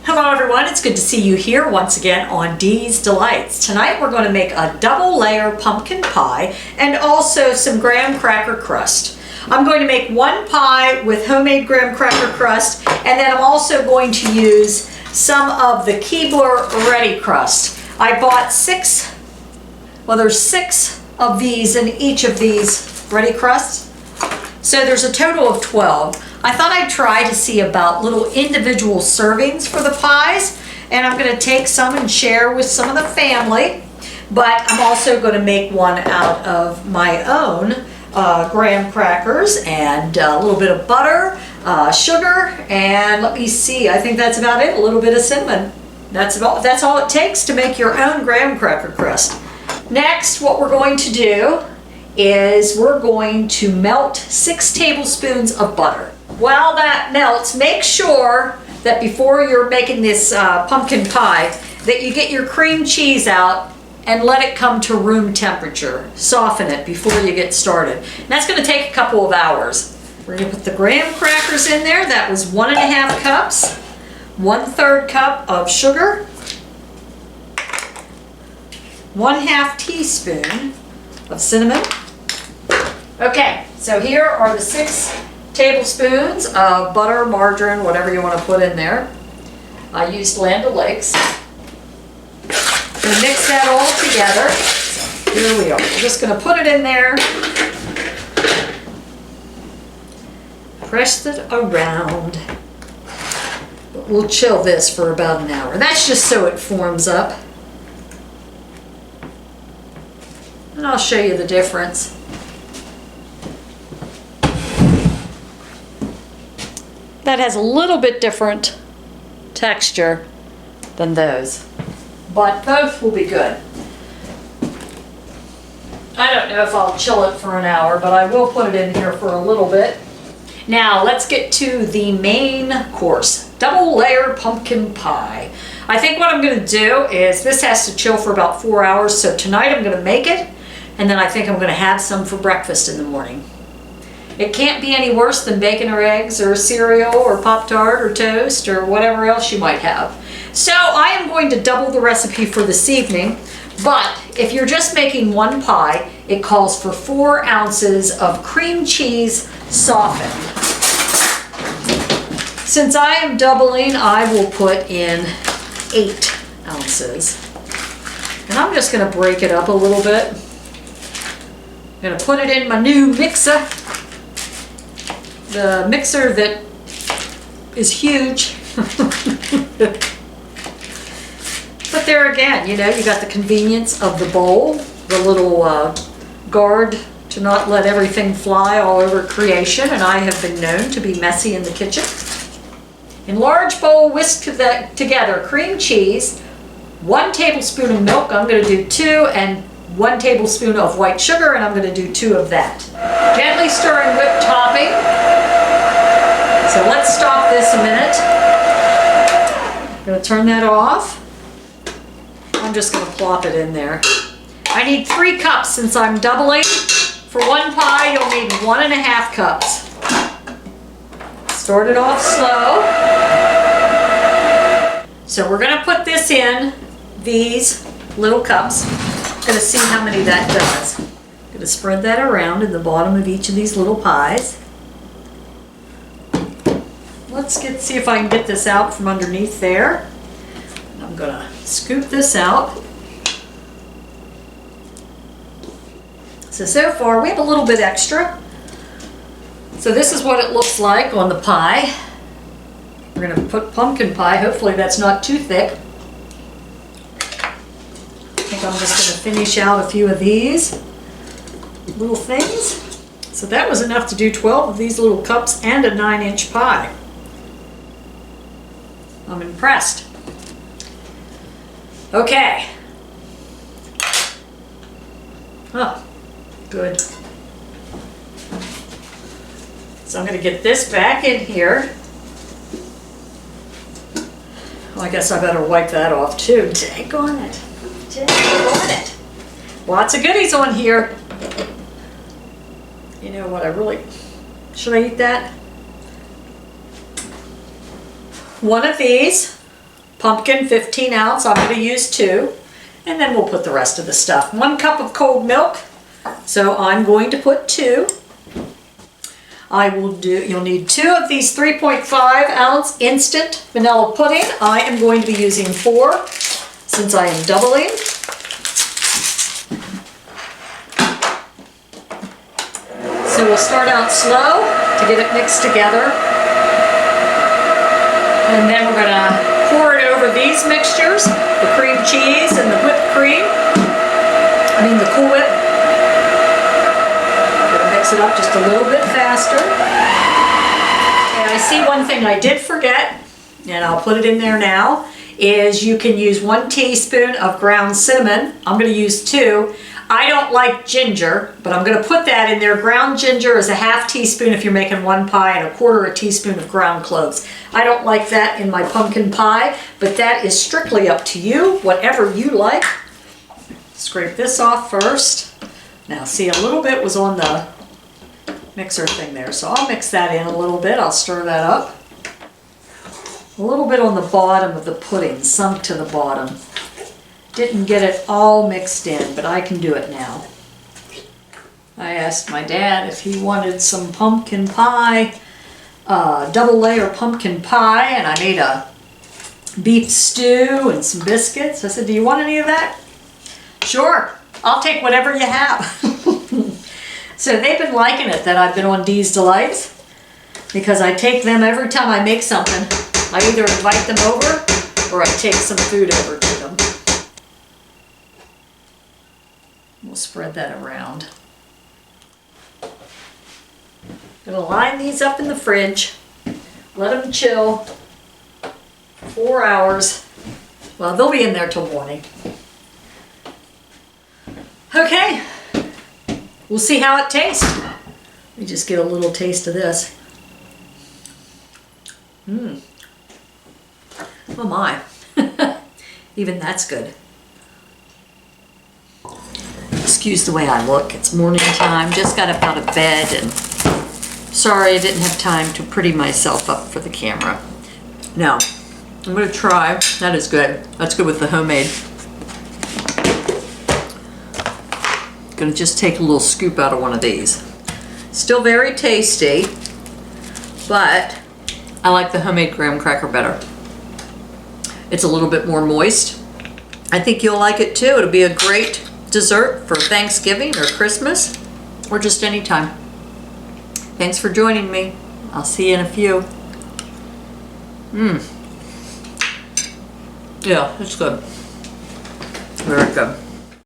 Hello everyone, it's good to see you here once again on Dee's Delights. Tonight we're going to make a double layer pumpkin pie and also some graham cracker crust. I'm going to make one pie with homemade graham cracker crust, and then I'm also going to use some of the Keebler Ready crust. I bought there's six of these in each of these Ready crusts. So there's a total of 12. I thought I'd try to see about little individual servings for the pies, and I'm going to take some and share with some of the family, but I'm also going to make one out of my own graham crackers and a little bit of butter, sugar, and let me see, I think that's about it, a little bit of cinnamon. That's all it takes to make your own graham cracker crust. Next, what we're going to do is we're going to melt 6 tablespoons of butter. While that melts, make sure that before you're making this pumpkin pie that you get your cream cheese out and let it come to room temperature. Soften it before you get started. And that's going to take a couple of hours. We're going to put the graham crackers in there. That was 1½ cups, 1/3 cup of sugar, 1/2 teaspoon of cinnamon. Okay, so here are the 6 tablespoons of butter, margarine, whatever you want to put in there. I used Land O'Lakes. I'm going to mix that all together. So here we are. We're just going to put it in there. Press it around. But we'll chill this for about an hour. That's just so it forms up. And I'll show you the difference. That has a little bit different texture than those, but both will be good. I don't know if I'll chill it for an hour, but I will put it in here for a little bit. Now let's get to the main course, double layer pumpkin pie. I think what I'm going to do is this has to chill for about 4 hours, so tonight I'm going to make it, and then I think I'm going to have some for breakfast in the morning. It can't be any worse than bacon or eggs or cereal or Pop-Tart or toast or whatever else you might have. So I am going to double the recipe for this evening, but if you're just making one pie, it calls for 4 ounces of cream cheese softened. Since I am doubling, I will put in 8 ounces. And I'm just going to break it up a little bit. I'm going to put it in my new mixer. The mixer that is huge. But there again, you know, you got the convenience of the bowl, the little guard to not let everything fly all over creation, and I have been known to be messy in the kitchen. In large bowl, whisk together cream cheese, 1 tablespoon of milk, I'm going to do 2, and 1 tablespoon of white sugar, and I'm going to do 2 of that. Gently stir and whip topping. So let's stop this a minute. I'm going to turn that off. I'm just going to plop it in there. I need 3 cups since I'm doubling. For one pie, you'll need 1½ cups. Start it off slow. So we're going to put this in these little cups. I'm going to see how many that does. I'm going to spread that around in the bottom of each of these little pies. Let's see if I can get this out from underneath there. I'm going to scoop this out. So far we have a little bit extra. So this is what it looks like on the pie. We're going to put pumpkin pie. Hopefully that's not too thick. I think I'm just going to finish out a few of these little things. So that was enough to do 12 of these little cups and a 9-inch pie. I'm impressed. Okay. Oh, good. So I'm going to get this back in here. Well, I guess I better wipe that off too. Dang on it. Dang on it. Lots of goodies on here. You know what, should I eat that? One of these Pumpkin, 15 ounce, I'm going to use 2. And then we'll put the rest of the stuff. 1 cup of cold milk, so I'm going to put 2. You'll need 2 of these 3.5 ounce instant vanilla pudding. I am going to be using 4 since I am doubling. So we'll start out slow to get it mixed together. And then we're going to pour it over these mixtures, the cream cheese and the whipped cream. The Cool Whip. Going to mix it up just a little bit faster. And I see one thing I did forget, and I'll put it in there now, is you can use 1 teaspoon of ground cinnamon. I'm going to use 2. I don't like ginger, but I'm going to put that in there. Ground ginger is a ½ teaspoon if you're making 1 pie, and 1/4 teaspoon of ground cloves. I don't like that in my pumpkin pie, but that is strictly up to you, whatever you like. Scrape this off first. Now see, a little bit was on the mixer thing there, so I'll mix that in a little bit. I'll stir that up. A little bit on the bottom of the pudding, sunk to the bottom. Didn't get it all mixed in, but I can do it now. I asked my dad if he wanted some pumpkin pie, double layer pumpkin pie, and I made a beef stew and some biscuits. I said, do you want any of that? Sure, I'll take whatever you have. So they've been liking it that I've been on Dee's Delights, because I take them every time I make something. I either invite them over or I take some food over to them. We'll spread that around. Gonna line these up in the fridge, let them chill for 4 hours. Well, they'll be in there till morning. Okay, we'll see how it tastes. Let me just get a little taste of this. Oh my, even that's good. Excuse the way I look, it's morning time, just got up out of bed, and sorry I didn't have time to pretty myself up for the camera. Now, I'm going to try, that is good, that's good with the homemade. Going to just take a little scoop out of one of these. Still very tasty, but I like the homemade graham cracker better. It's a little bit more moist. I think you'll like it too. It'll be a great dessert for Thanksgiving or Christmas or just any time. Thanks for joining me. I'll see you in a few. Yeah, it's good. Very good.